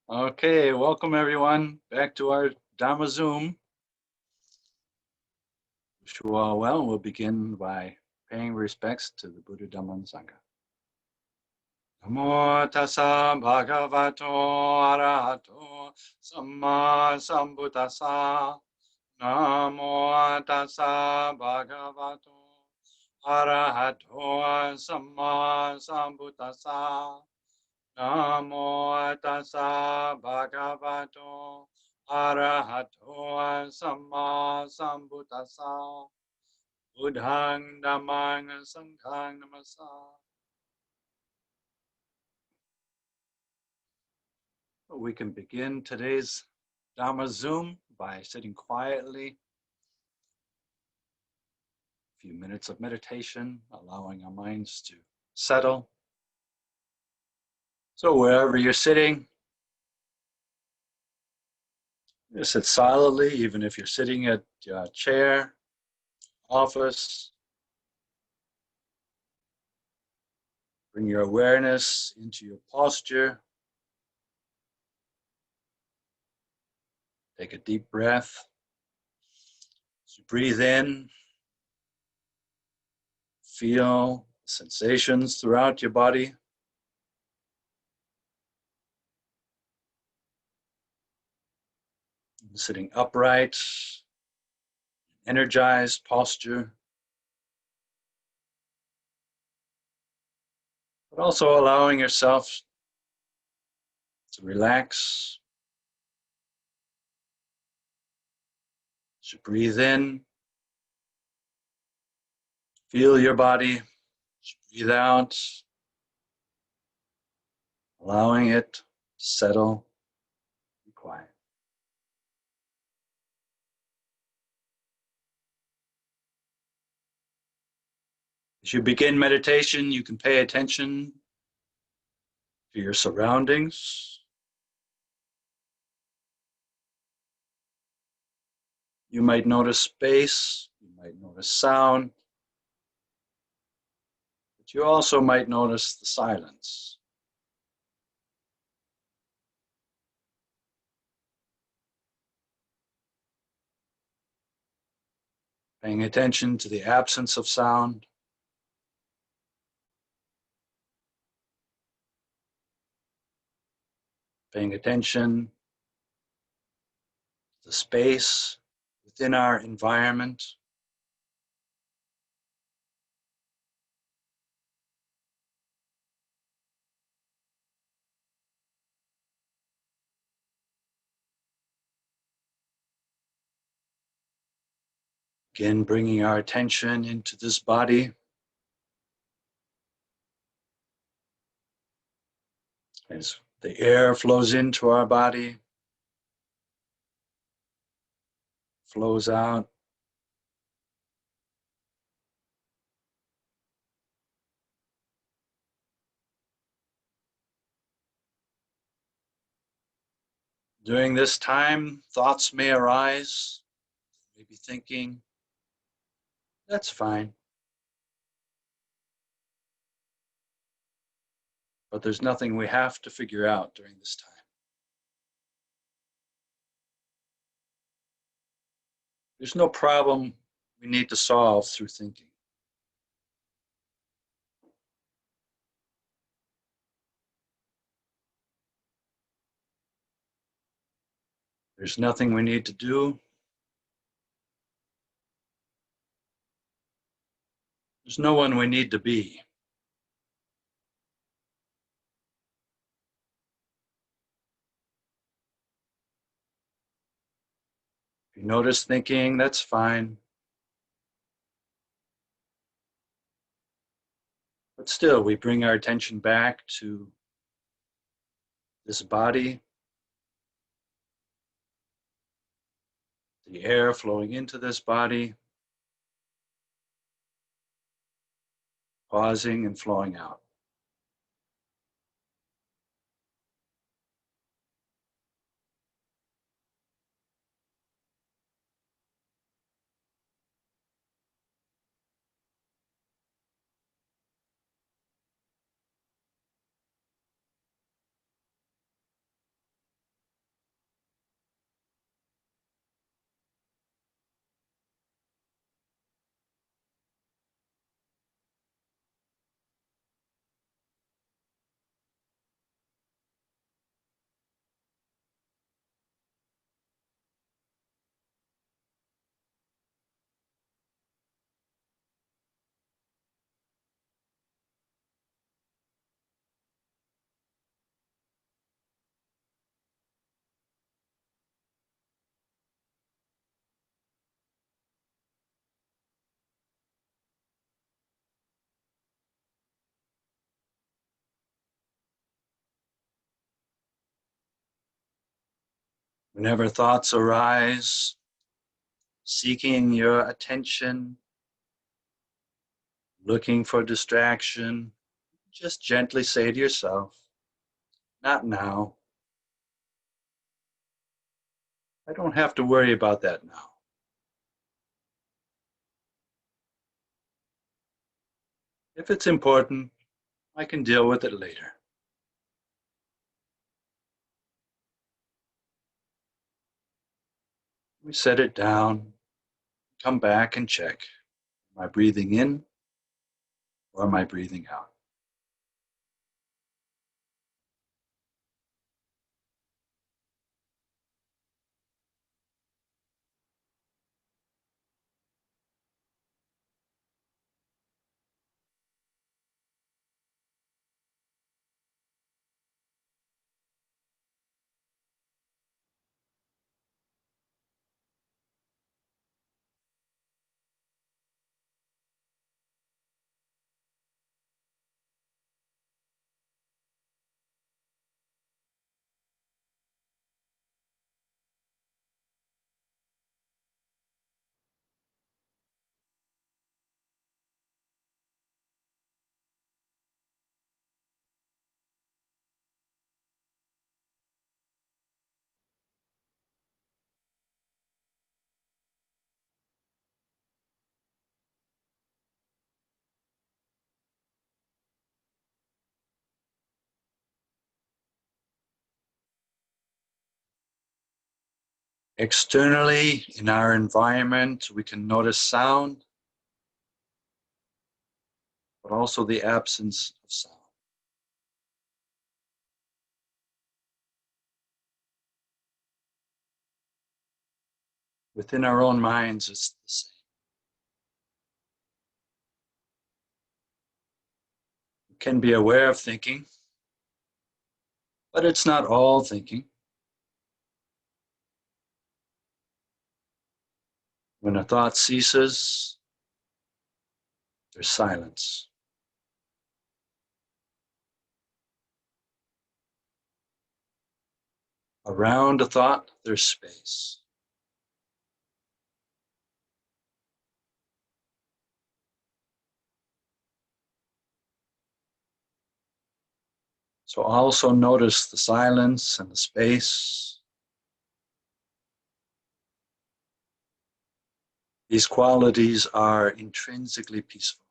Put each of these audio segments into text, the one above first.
Okay, welcome everyone back to our Dhamma Zoom. Wish you all well. We'll begin by paying respects to the Buddha, Dhamma, and Sangha. Namo tassa bhagavato arahato samma sambuddhassa. Namo tassa bhagavato arahato samma sambuddhassa. Namo tassa bhagavato arahato samma sambuddhassa. Buddhang dhammang sanghang namassa. We can begin today's Dhamma Zoom by sitting quietly. A few minutes of meditation, allowing our minds to settle. So wherever you're sitting, you sit solidly, even if you're sitting at your chair, office. Bring your awareness into your posture. Take a deep breath. As you breathe in, feel sensations throughout your body. Sitting upright, energized posture, but also allowing yourself to relax. As you breathe in, feel your body. As you breathe out, allowing it to settle, be quiet. As you begin meditation, you can pay attention to your surroundings. You might notice space, you might notice sound, but you also might notice the silence. Paying attention to the absence of sound. Paying attention to the space within our environment. Again, bringing our attention into this body. As the air flows into our body, flows out. During this time, thoughts may arise, maybe thinking, that's fine. But there's nothing we have to figure out during this time. There's no problem we need to solve through thinking. There's nothing we need to do. There's no one we need to be. If you notice thinking, that's fine. But still, we bring our attention back to this body, the air flowing into this body, pausing and flowing out. Whenever thoughts arise, seeking your attention, looking for distraction, just gently say to yourself, not now. I don't have to worry about that now. If it's important, I can deal with it later. We set it down, come back and check. Am I breathing in or am I breathing out? Externally, in our environment, we can notice sound, but also the absence of sound. Within our own minds, it's the same. We can be aware of thinking, but it's not all thinking. When a thought ceases, there's silence. Around a thought, there's space. So also notice the silence and the space. These qualities are intrinsically peaceful.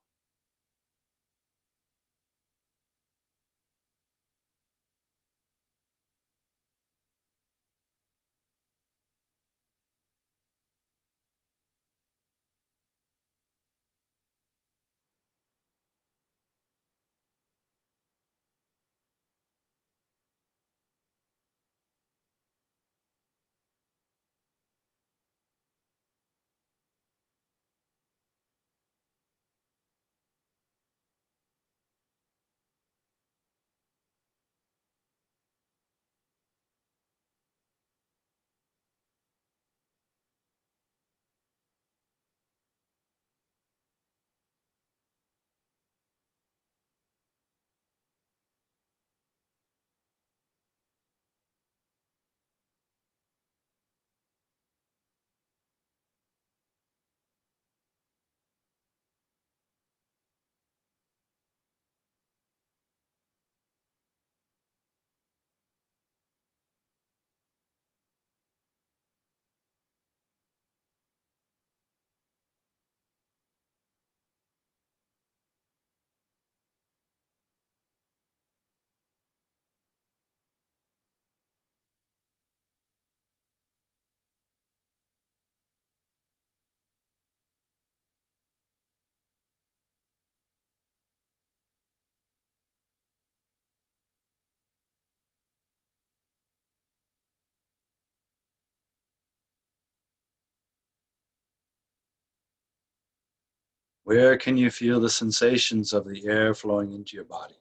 Where can you feel the sensations of the air flowing into your body?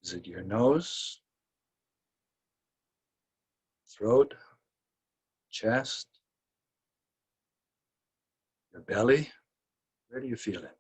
Is it your nose, throat, chest, your belly? Where do you feel it?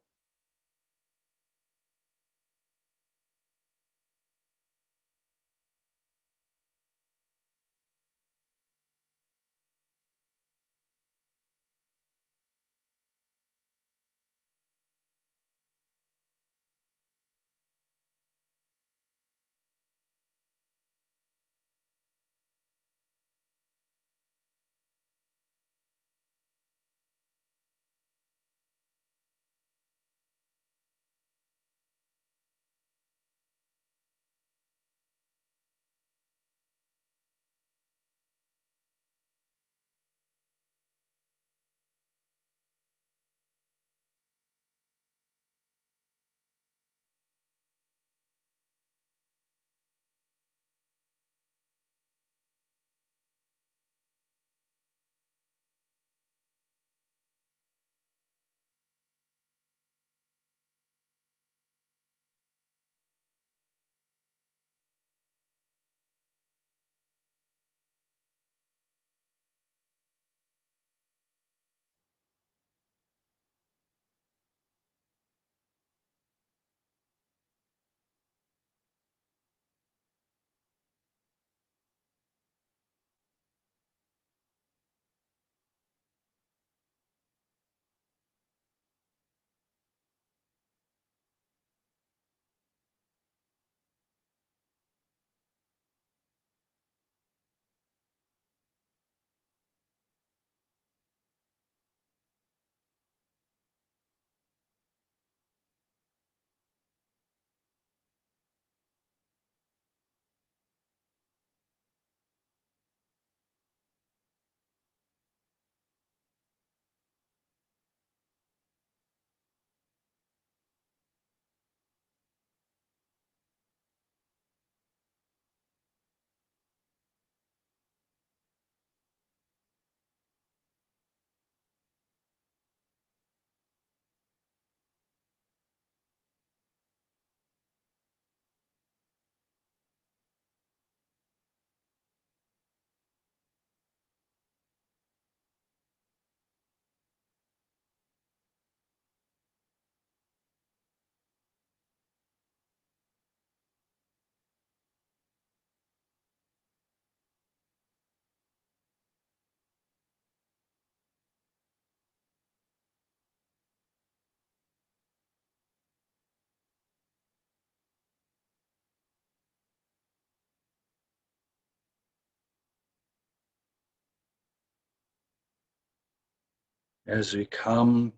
As we come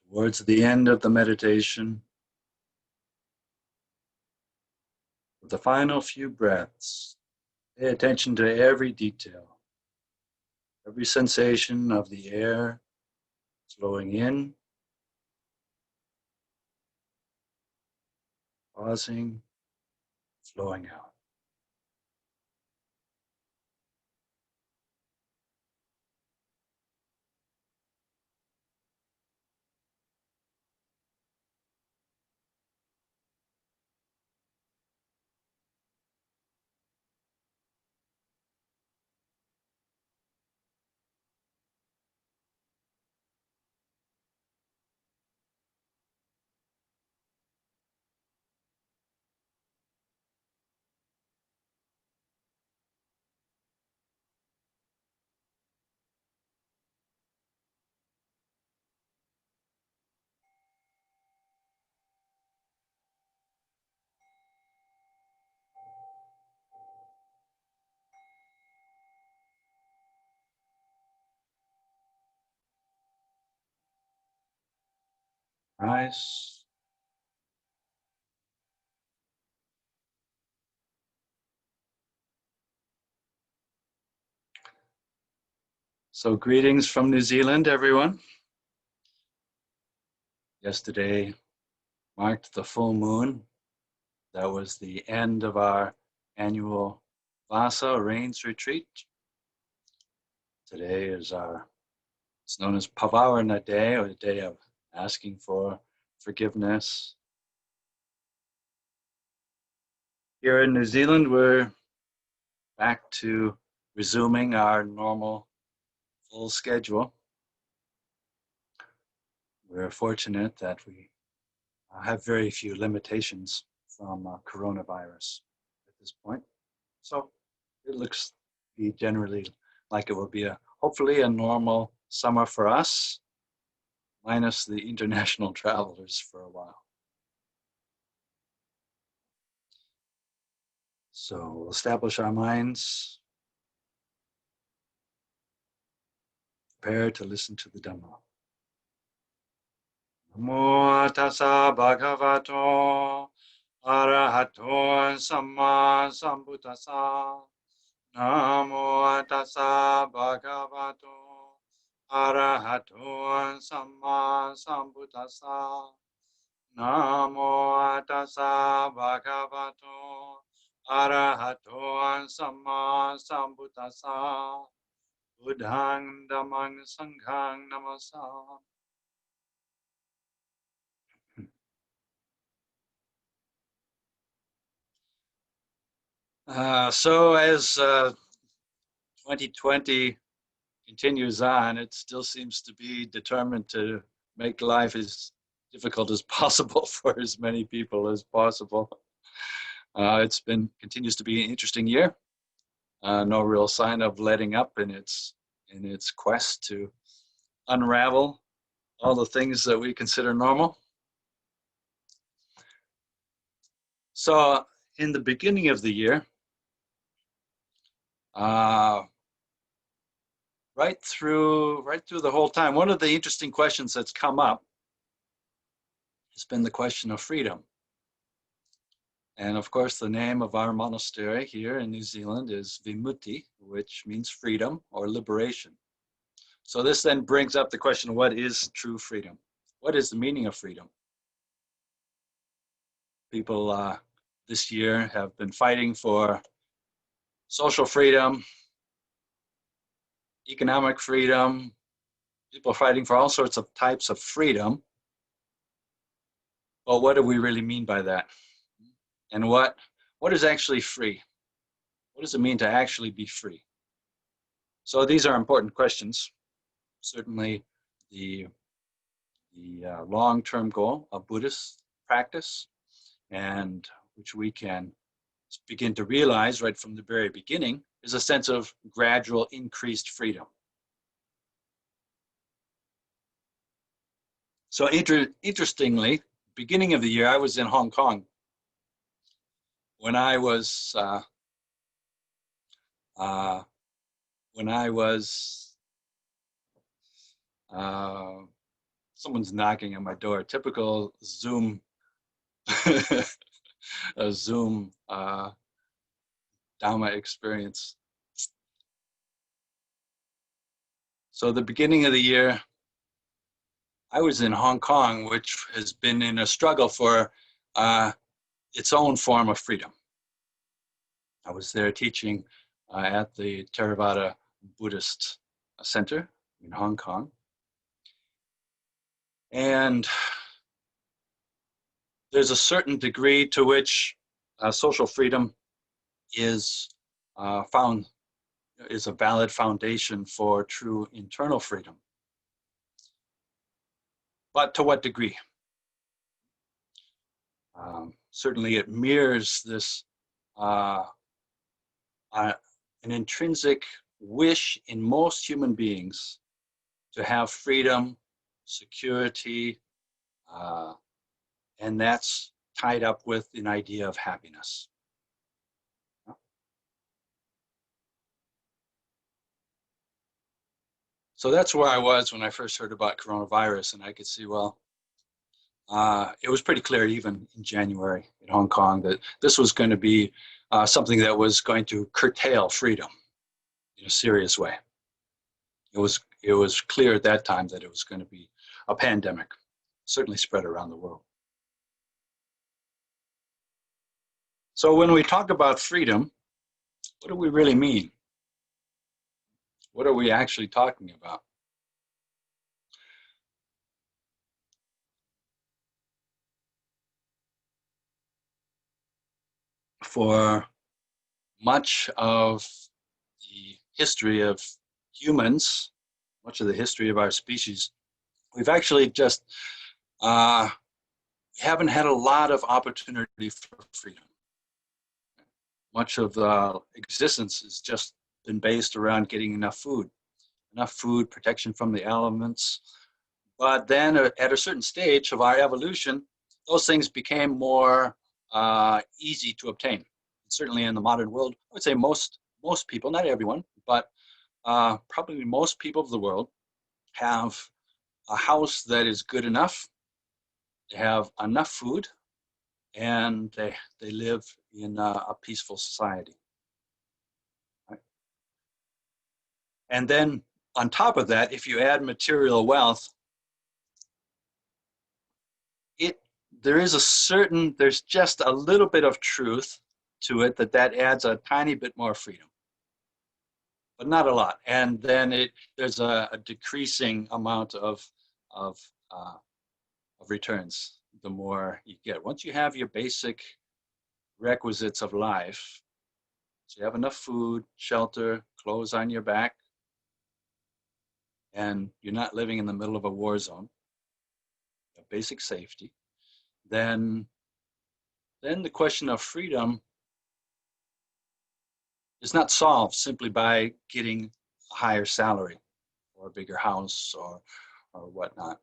towards the end of the meditation, with the final few breaths, pay attention to every detail, every sensation of the air flowing in, pausing, flowing out. Nice. So greetings from New Zealand, everyone. Yesterday marked the full moon. That was the end of our annual Vasa Rains retreat. Today is it's known as Pavarana Day, or the day of asking for forgiveness. Here in New Zealand, we're back to resuming our normal full schedule. We're fortunate that we have very few limitations from coronavirus at this point. So it looks to be generally like it will be hopefully a normal summer for us, minus the international travelers for a while. So we'll establish our minds, prepare to listen to the Dhamma. Namo tassa bhagavato arahato samma sambuddhassa. Namo tassa bhagavato arahato samma sambuddhassa. Namo tassa bhagavato arahato samma sambuddhassa. Buddhang dhammang sanghang namasa. So as 2020 continues on, it still seems to be determined to make life as difficult as possible for as many people as possible. It's continues to be an interesting year. No real sign of letting up in its quest to unravel all the things that we consider normal. So in the beginning of the year, right through the whole time, one of the interesting questions that's come up has been the question of freedom. And of course, the name of our monastery here in New Zealand is Vimutti, which means freedom or liberation. So this then brings up the question, what is true freedom? What is the meaning of freedom? People this year have been fighting for social freedom, economic freedom. People are fighting for all sorts of types of freedom. Well, what do we really mean by that? And what is actually free? What does it mean to actually be free? So these are important questions. Certainly the long-term goal of Buddhist practice, and which we can begin to realize right from the very beginning, is a sense of gradual increased freedom. So interestingly, beginning of the year, I was in Hong Kong. When I was Someone's knocking on my door. Typical Zoom, a Zoom Dhamma experience. So the beginning of the year, I was in Hong Kong, which has been in a struggle for its own form of freedom. I was there teaching at the Theravada Buddhist Center in Hong Kong. And there's a certain degree to which social freedom is is a valid foundation for true internal freedom. But to what degree? Certainly it mirrors this an intrinsic wish in most human beings to have freedom, security, and that's tied up with an idea of happiness. So that's where I was when I first heard about coronavirus, and I could see, well, it was pretty clear even in January in Hong Kong that this was going to be something that was going to curtail freedom in a serious way. It was clear at that time that it was going to be a pandemic, certainly spread around the world. So when we talk about freedom, what do we really mean? What are we actually talking about? For much of the history of humans, much of the history of our species, we've actually just haven't had a lot of opportunity for freedom. Much of existence has just been based around getting enough food, protection from the elements. But then at a certain stage of our evolution, those things became more easy to obtain. Certainly in the modern world, I would say most people, not everyone, but probably most people of the world have a house that is good enough, they have enough food, and they live in a peaceful society. Right? And then on top of that, if you add material wealth, there's just a little bit of truth to it that adds a tiny bit more freedom, but not a lot. And then there's a decreasing amount of returns the more you get. Once you have your basic requisites of life, so you have enough food, shelter, clothes on your back, and you're not living in the middle of a war zone, you have basic safety, then the question of freedom is not solved simply by getting a higher salary or a bigger house or whatnot.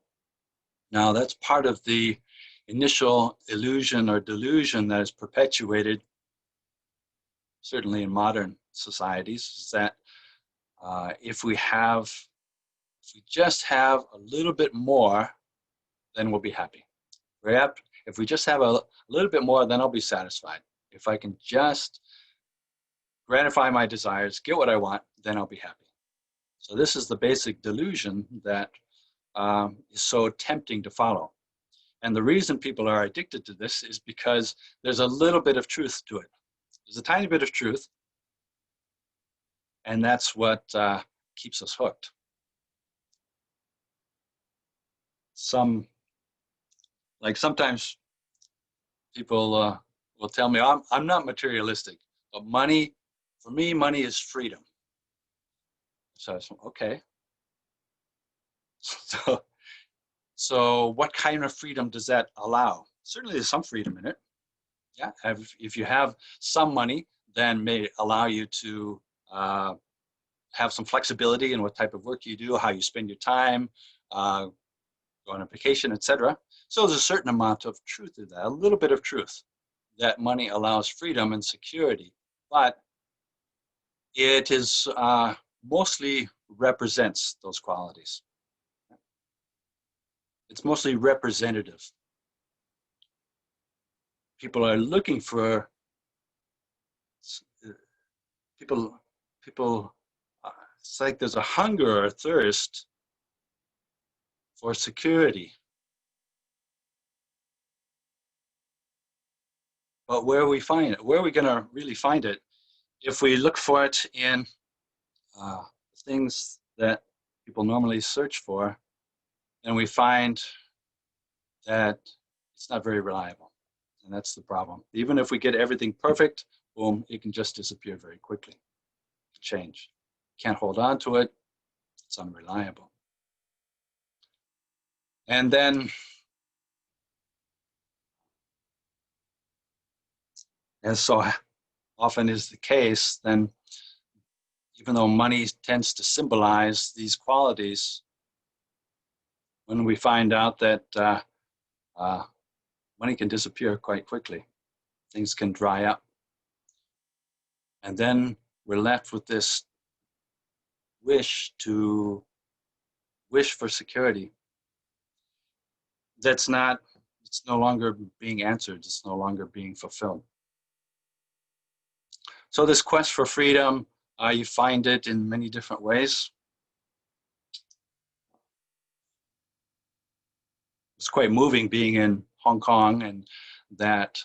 Now, that's part of the initial illusion or delusion that is perpetuated, certainly in modern societies, is that if we just have a little bit more, then we'll be happy. If we just have a little bit more, then I'll be satisfied. If I can just gratify my desires, get what I want, then I'll be happy. So this is the basic delusion that is so tempting to follow. And the reason people are addicted to this is because there's a little bit of truth to it. There's a tiny bit of truth, and that's what keeps us hooked. Sometimes people will tell me, I'm not materialistic, but for me, money is freedom. So I said, okay. So what kind of freedom does that allow? Certainly there's some freedom in it. Yeah, if you have some money, then may allow you to have some flexibility in what type of work you do, how you spend your time, go on a vacation, etc. So there's a certain amount of truth in that, a little bit of truth, that money allows freedom and security, but it is mostly represents those qualities. it's mostly representative. People are looking for people. It's like there's a hunger or a thirst for security. But where we find it, where are we going to really find it? If we look for it in things that people normally search for, then we find that it's not very reliable. And that's the problem. Even if we get everything perfect, boom, it can just disappear very quickly. Change. Can't hold on to it. It's unreliable. And then, as so often is the case, then even though money tends to symbolize these qualities, when we find out that money can disappear quite quickly, things can dry up. And then we're left with this wish for security. It's no longer being answered, it's no longer being fulfilled. So this quest for freedom, you find it in many different ways. It's quite moving being in Hong Kong, and that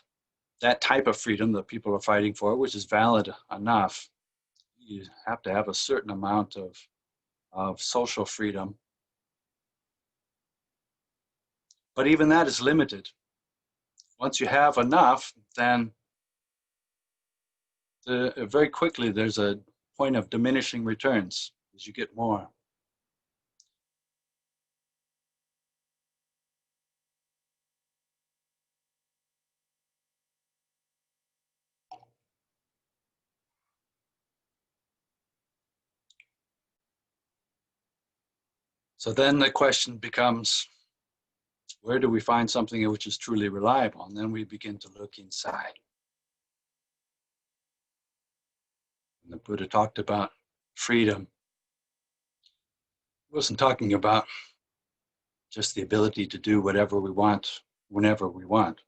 type of freedom that people are fighting for, which is valid enough. You have to have a certain amount of social freedom. But even that is limited. Once you have enough, then very quickly there's a point of diminishing returns as you get more. So then the question becomes, where do we find something which is truly reliable? And then we begin to look inside. And the Buddha talked about freedom. He wasn't talking about just the ability to do whatever we want, whenever we want.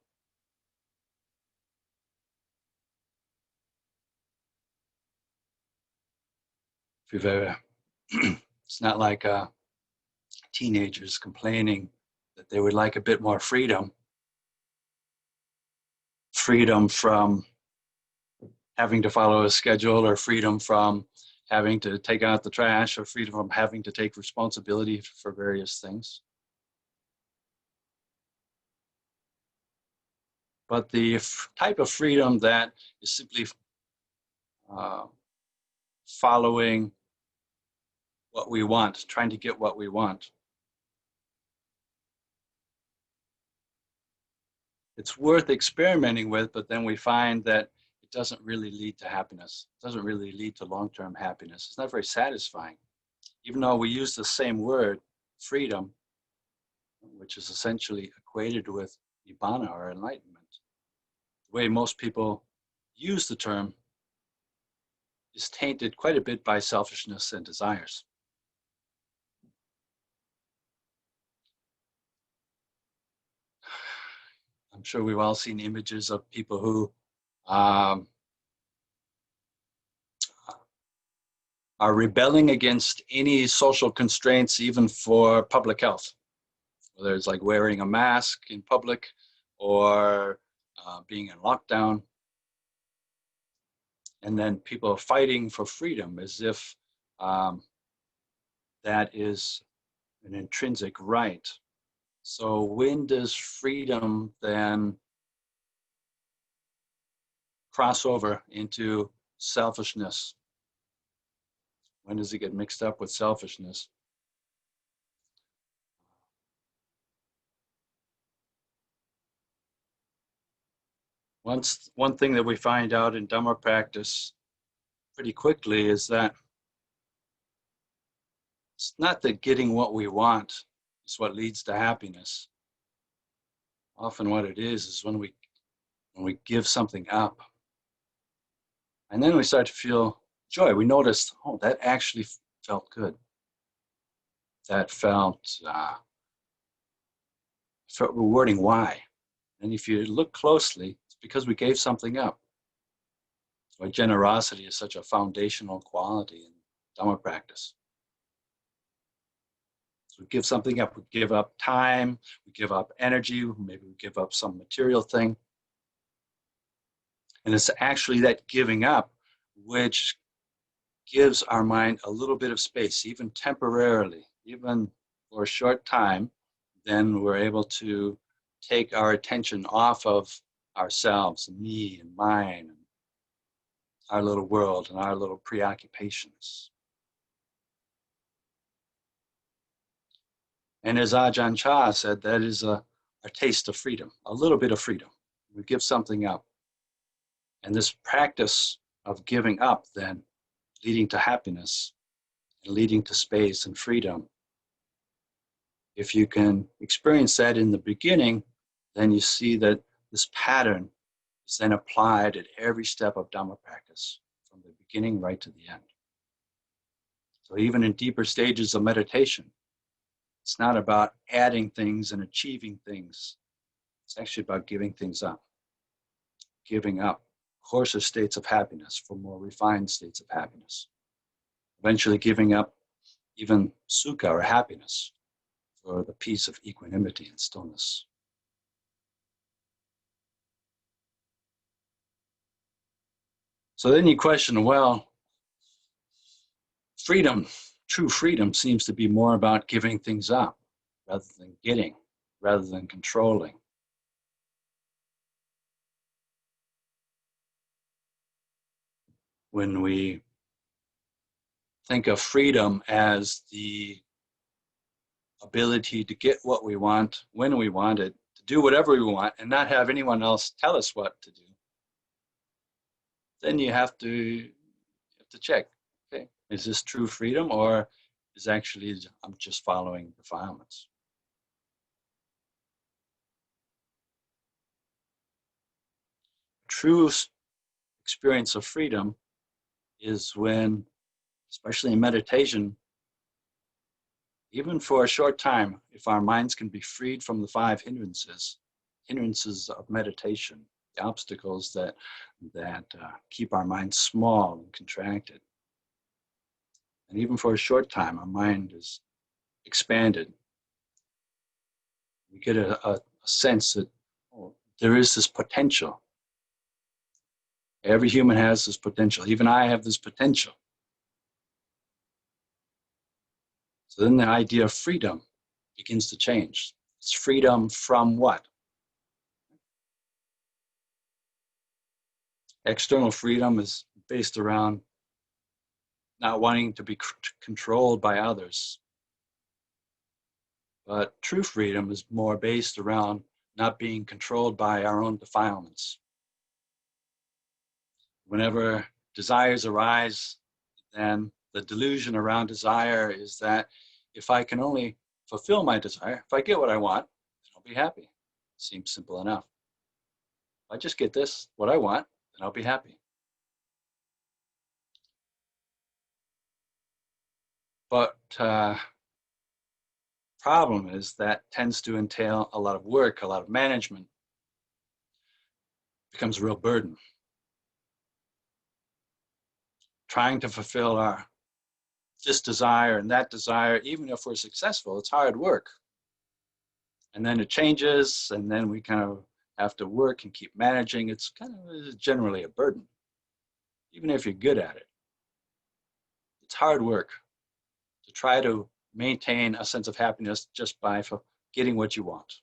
If you've ever, it's not like teenagers complaining that they would like a bit more freedom. Freedom from having to follow a schedule, or freedom from having to take out the trash, or freedom from having to take responsibility for various things. But the type of freedom that is simply following what we want, trying to get what we want, it's worth experimenting with, but then we find that it doesn't really lead to happiness. It doesn't really lead to long-term happiness. It's not very satisfying. Even though we use the same word, freedom, which is essentially equated with nibbana, or enlightenment, the way most people use the term is tainted quite a bit by selfishness and desires. I'm sure we've all seen images of people who are rebelling against any social constraints, even for public health. Whether it's like wearing a mask in public, or being in lockdown. And then people are fighting for freedom as if that is an intrinsic right. So when does freedom then cross over into selfishness? When does it get mixed up with selfishness? One thing that we find out in Dhamma practice pretty quickly is that it's not that getting what we want is what leads to happiness. Often what it is when we give something up, and then we start to feel joy. We notice, oh, that actually felt good. That felt rewarding why. And if you look closely, it's because we gave something up. Why generosity is such a foundational quality in Dhamma practice. So we give something up. We give up time, we give up energy, maybe we give up some material thing. And it's actually that giving up which gives our mind a little bit of space, even temporarily, even for a short time. Then we're able to take our attention off of ourselves, and me and mine, and our little world and our little preoccupations. And as Ajahn Chah said, that is a taste of freedom, a little bit of freedom. We give something up. And this practice of giving up then leading to happiness and leading to space and freedom. If you can experience that in the beginning, then you see that this pattern is then applied at every step of Dhamma practice, from the beginning right to the end. So even in deeper stages of meditation, it's not about adding things and achieving things. It's actually about giving things up. Giving up coarser states of happiness for more refined states of happiness. Eventually giving up even sukha or happiness for the peace of equanimity and stillness. So then you question, well, freedom, true freedom seems to be more about giving things up rather than getting, rather than controlling. When we think of freedom as the ability to get what we want, when we want it, to do whatever we want, and not have anyone else tell us what to do, then you have to check, okay, is this true freedom, or is actually I'm just following defilements? True experience of freedom is when, especially in meditation, even for a short time, if our minds can be freed from the 5 hindrances of meditation, the obstacles that keep our minds small and contracted. And even for a short time, our mind is expanded. We get a sense that there is this potential. Every human has this potential. Even I have this potential. So then the idea of freedom begins to change. It's freedom from what? External freedom is based around not wanting to be controlled by others. But true freedom is more based around not being controlled by our own defilements. Whenever desires arise, then the delusion around desire is that if I can only fulfill my desire, if I get what I want, then I'll be happy. Seems simple enough. If I just get this, what I want, then I'll be happy. But problem is that tends to entail a lot of work, a lot of management. It becomes a real burden. Trying to fulfill this desire and that desire, even if we're successful, it's hard work. And then it changes, and then we kind of have to work and keep managing. It's kind of generally a burden, even if you're good at it. It's hard work to try to maintain a sense of happiness just by getting what you want.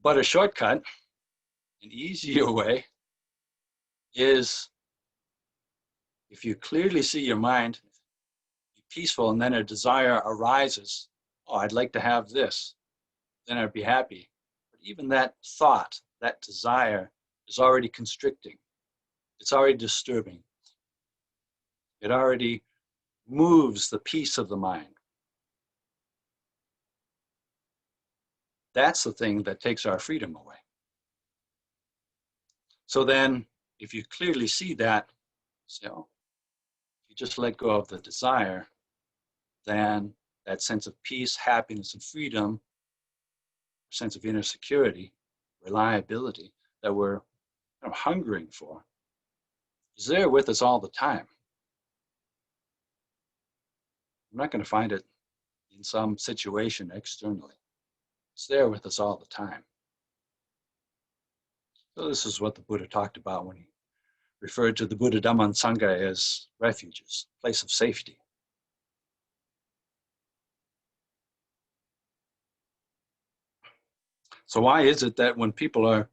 But a shortcut, an easier way, is if you clearly see your mind be peaceful and then a desire arises, oh, I'd like to have this, then I'd be happy. But even that thought, that desire is already constricting. It's already disturbing. It already moves the peace of the mind. That's the thing that takes our freedom away. So then, if you clearly see that, so if you just let go of the desire, then that sense of peace, happiness, and freedom, sense of inner security, reliability that we're hungering for, is there with us all the time. We're not going to find it in some situation externally. It's there with us all the time. So this is what the Buddha talked about when he referred to the Buddha, Dhamma, and Sangha as refuges, place of safety. So why is it that when people are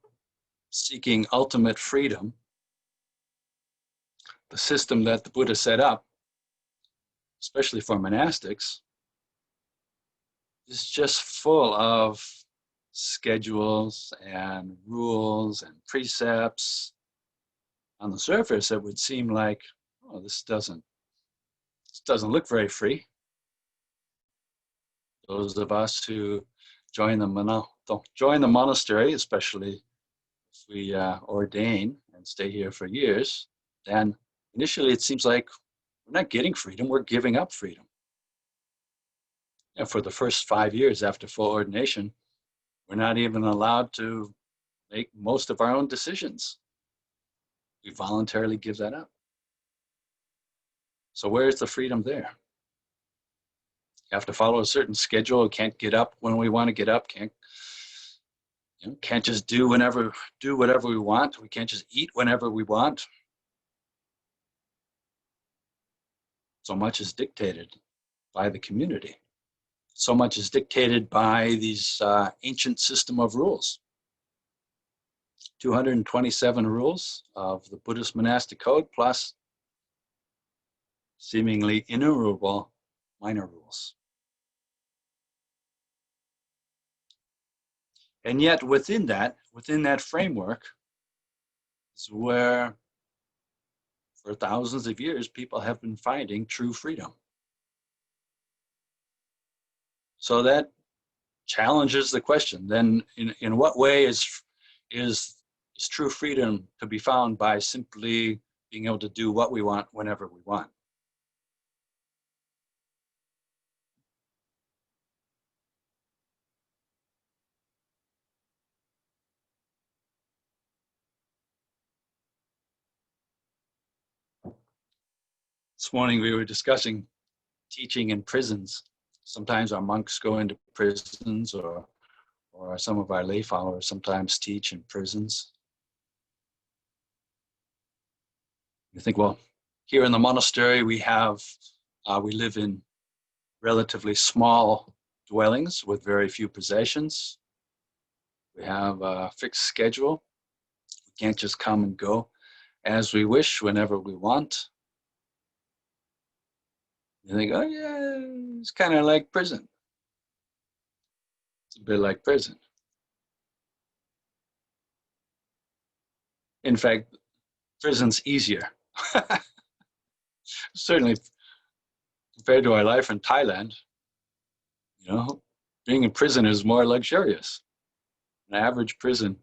seeking ultimate freedom, the system that the Buddha set up, especially for monastics, is just full of schedules and rules and precepts? On the surface, it would seem like, oh, this doesn't look very free. Those of us who join the monastery, especially if we ordain and stay here for years, then initially it seems like we're not getting freedom, we're giving up freedom. And for the first 5 years after full ordination, we're not even allowed to make most of our own decisions. We voluntarily give that up. So where's the freedom there? You have to follow a certain schedule, can't get up when we want to get up, can't just do whatever we want. We can't just eat whenever we want. So much is dictated by the community. So much is dictated by these ancient system of rules. 227 rules of the Buddhist monastic code, plus seemingly innumerable minor rules. And yet within that framework is where for thousands of years people have been finding true freedom. So that challenges the question, then in what way is true freedom to be found by simply being able to do what we want whenever we want? This morning we were discussing teaching in prisons. Sometimes our monks go into prisons, or some of our lay followers sometimes teach in prisons. You think, well, here in the monastery we live in relatively small dwellings with very few possessions. We have a fixed schedule. We can't just come and go as we wish whenever we want. You think, oh yeah, it's kind of like prison. It's a bit like prison. In fact, prison's easier. Certainly compared to our life in Thailand, being in prison is more luxurious. An average prison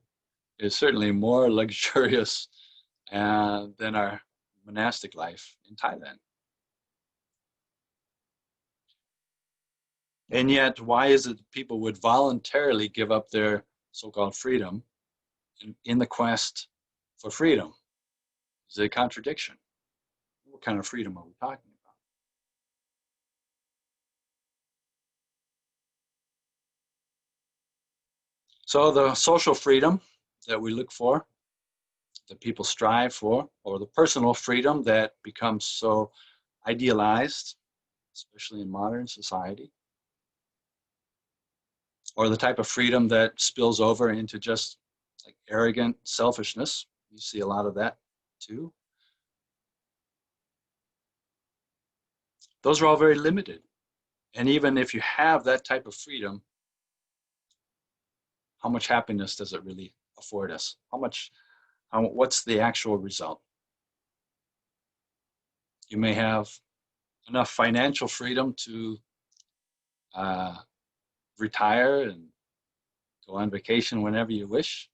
is certainly more luxurious than our monastic life in Thailand. And yet, why is it that people would voluntarily give up their so-called freedom in the quest for freedom? Is it a contradiction? What kind of freedom are we talking about? So the social freedom that we look for, that people strive for, or the personal freedom that becomes so idealized, especially in modern society, or the type of freedom that spills over into just like arrogant selfishness. You see a lot of that too. Those are all very limited. And even if you have that type of freedom, how much happiness does it really afford us? What's the actual result? You may have enough financial freedom to retire and go on vacation whenever you wish.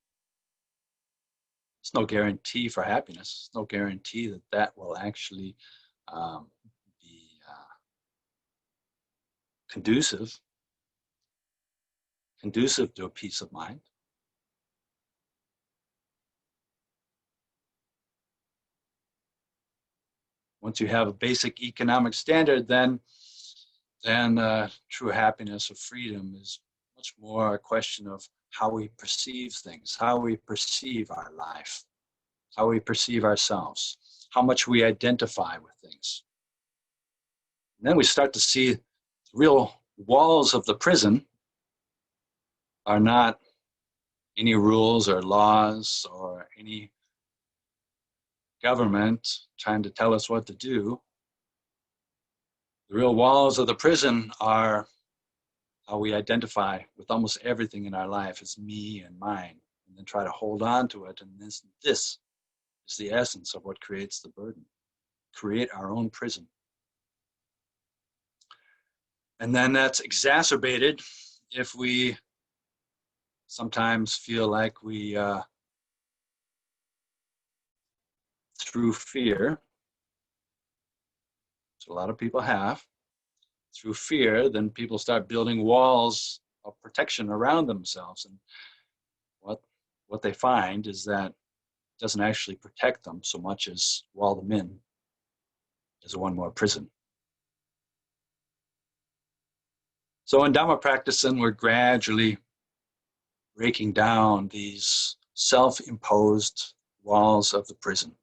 It's no guarantee for happiness. It's no guarantee that will actually be conducive to a peace of mind. Once you have a basic economic standard, then true happiness or freedom is much more a question of how we perceive things, how we perceive our life, how we perceive ourselves, how much we identify with things. And then we start to see the real walls of the prison are not any rules or laws or any government trying to tell us what to do. The real walls of the prison are how we identify with almost everything in our life as me and mine, and then try to hold on to it. And this is the essence of what creates the burden. Create our own prison. And then that's exacerbated if we sometimes feel like we, through fear, which a lot of people have, through fear, then people start building walls of protection around themselves. And what they find is that it doesn't actually protect them so much as wall them in as one more prison. So in Dhamma practice, then we're gradually breaking down these self-imposed walls of the prison.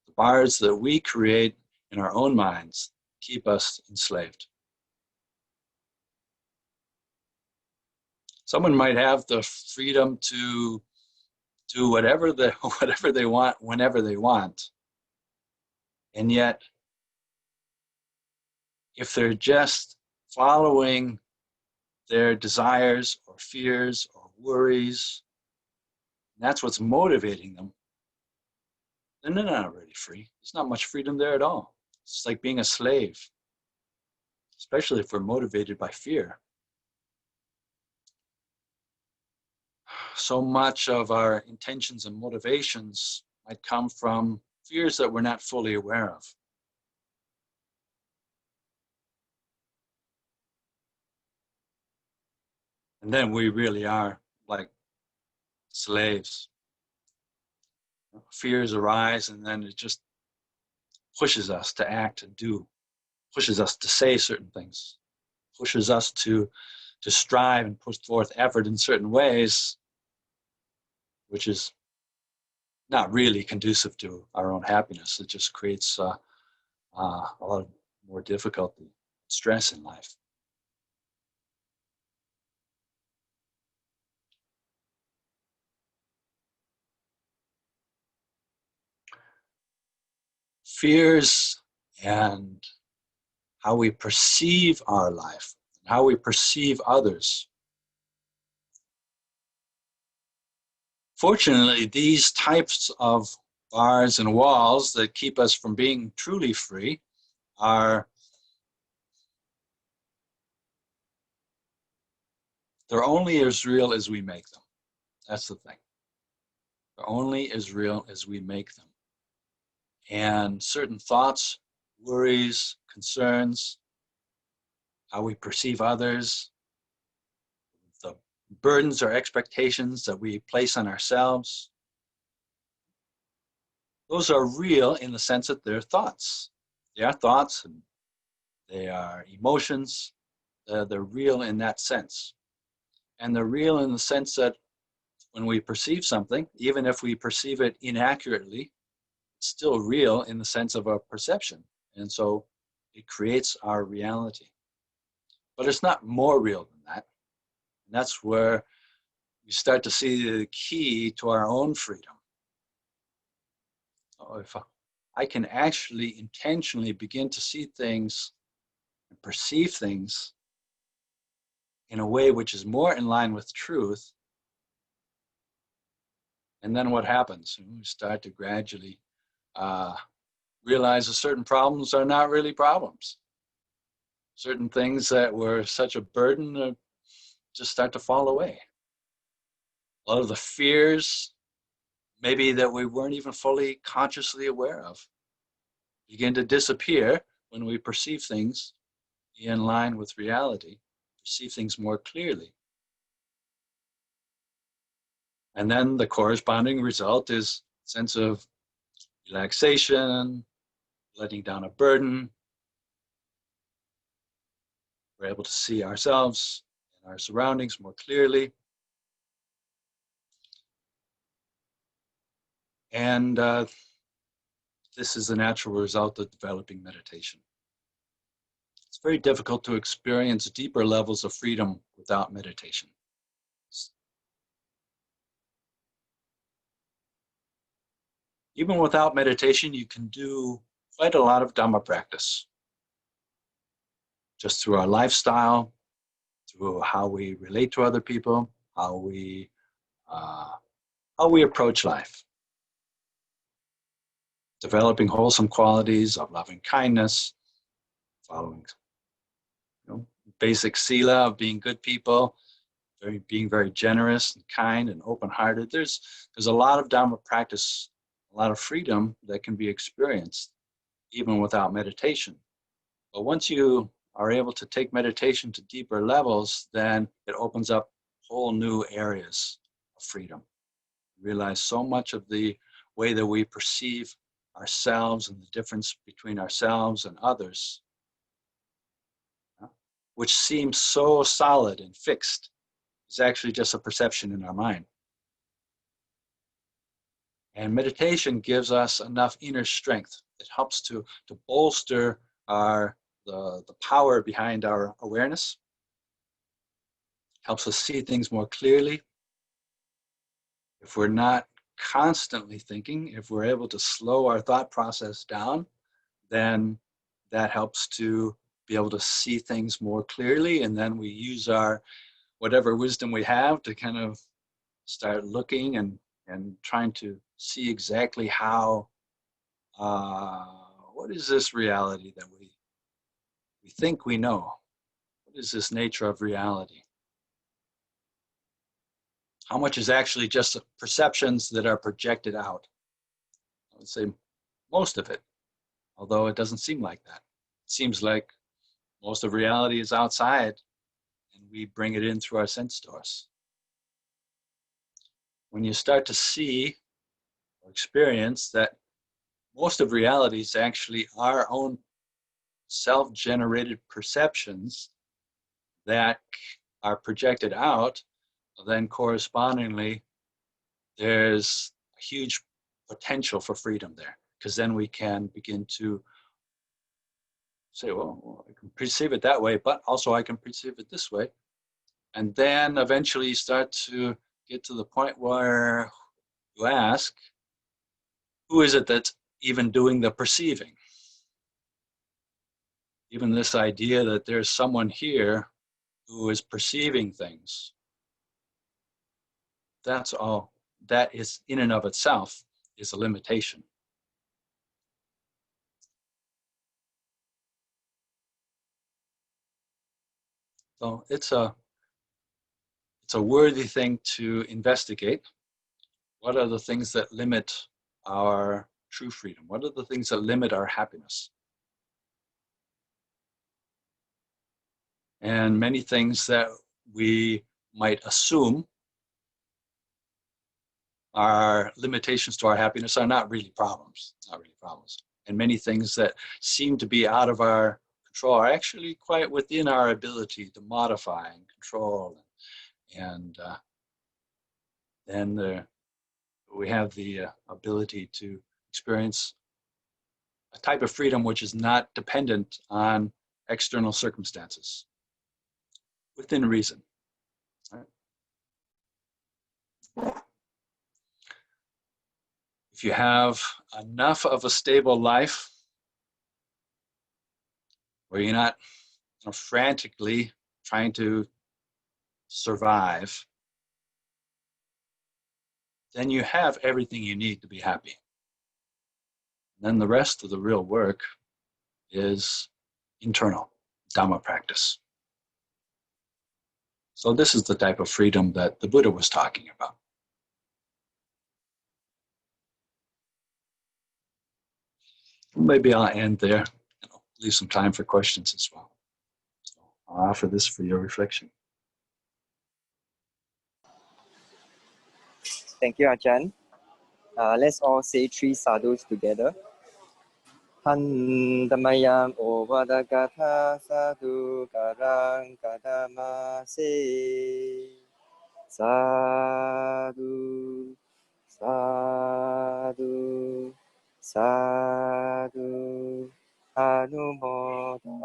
The bars that we create in our own minds keep us enslaved. Someone might have the freedom to do whatever they want, whenever they want. And yet, if they're just following their desires or fears or worries, that's what's motivating them, then they're not really free. There's not much freedom there at all. It's like being a slave, especially if we're motivated by fear. So much of our intentions and motivations might come from fears that we're not fully aware of. And then we really are like slaves. Fears arise, and then it just pushes us to act and do, pushes us to say certain things, pushes us to strive and put forth effort in certain ways, which is not really conducive to our own happiness. It just creates a lot more difficulty, stress in life. Fears and how we perceive our life, how we perceive others. Fortunately, these types of bars and walls that keep us from being truly free they're only as real as we make them. That's the thing. They're only as real as we make them. And certain thoughts, worries, concerns, how we perceive others, the burdens or expectations that we place on ourselves, those are real in the sense that they're thoughts. They are thoughts and they are emotions. They're real in that sense. And they're real in the sense that when we perceive something, even if we perceive it inaccurately, it's still real in the sense of a perception. And so it creates our reality. But it's not more real than that. And that's where we start to see the key to our own freedom. If I can actually intentionally begin to see things and perceive things in a way which is more in line with truth, and then what happens? We start to gradually realize that certain problems are not really problems. Certain things that were such a burden just start to fall away. A lot of the fears, maybe that we weren't even fully consciously aware of, begin to disappear when we perceive things be in line with reality, perceive things more clearly. And then the corresponding result is a sense of relaxation, letting down a burden. We're able to see ourselves and our surroundings more clearly. And this is the natural result of developing meditation. It's very difficult to experience deeper levels of freedom without meditation. Even without meditation, you can do quite a lot of Dhamma practice. Just through our lifestyle, through how we relate to other people, how we approach life. Developing wholesome qualities of loving kindness, following basic sila of being good people, being very generous and kind and open-hearted. There's a lot of Dhamma practice, a lot of freedom that can be experienced even without meditation. But once you are able to take meditation to deeper levels, then it opens up whole new areas of freedom. You realize so much of the way that we perceive ourselves and the difference between ourselves and others, which seems so solid and fixed, is actually just a perception in our mind. And meditation gives us enough inner strength. It helps to bolster the power behind our awareness, helps us see things more clearly. If we're not constantly thinking, if we're able to slow our thought process down, then that helps to be able to see things more clearly. And then we use our whatever wisdom we have to kind of start looking and trying to see exactly how, what is this reality that we think we know? What is this nature of reality? How much is actually just perceptions that are projected out? I would say most of it, although it doesn't seem like that. It seems like most of reality is outside and we bring it in through our sense doors. When you start to see or experience that most of reality is actually our own self-generated perceptions that are projected out, then correspondingly, there's a huge potential for freedom there, because then we can begin to say, well, I can perceive it that way, but also I can perceive it this way. And then eventually you start to get to the point where you ask, who is it that's even doing the perceiving? Even this idea that there's someone here who is perceiving things, that's all. That is in and of itself is a limitation. So it's a worthy thing to investigate. What are the things that limit our true freedom? What are the things that limit our happiness? And many things that we might assume are limitations to our happiness are not really problems, And many things that seem to be out of our control are actually quite within our ability to modify and control. And then we have the ability to experience a type of freedom which is not dependent on external circumstances, within reason. Right? If you have enough of a stable life where you're not frantically trying to survive, then you have everything you need to be happy. Then the rest of the real work is internal, Dhamma practice. So this is the type of freedom that the Buddha was talking about. Maybe I'll end there, leave some time for questions as well. I'll offer this for your reflection. Thank you, Ajahn. Let's all say 3 sadhus together. Handamayam ovadagata sadhu karang kadama se. Sadhu, sadhu, sadhu, anumodami.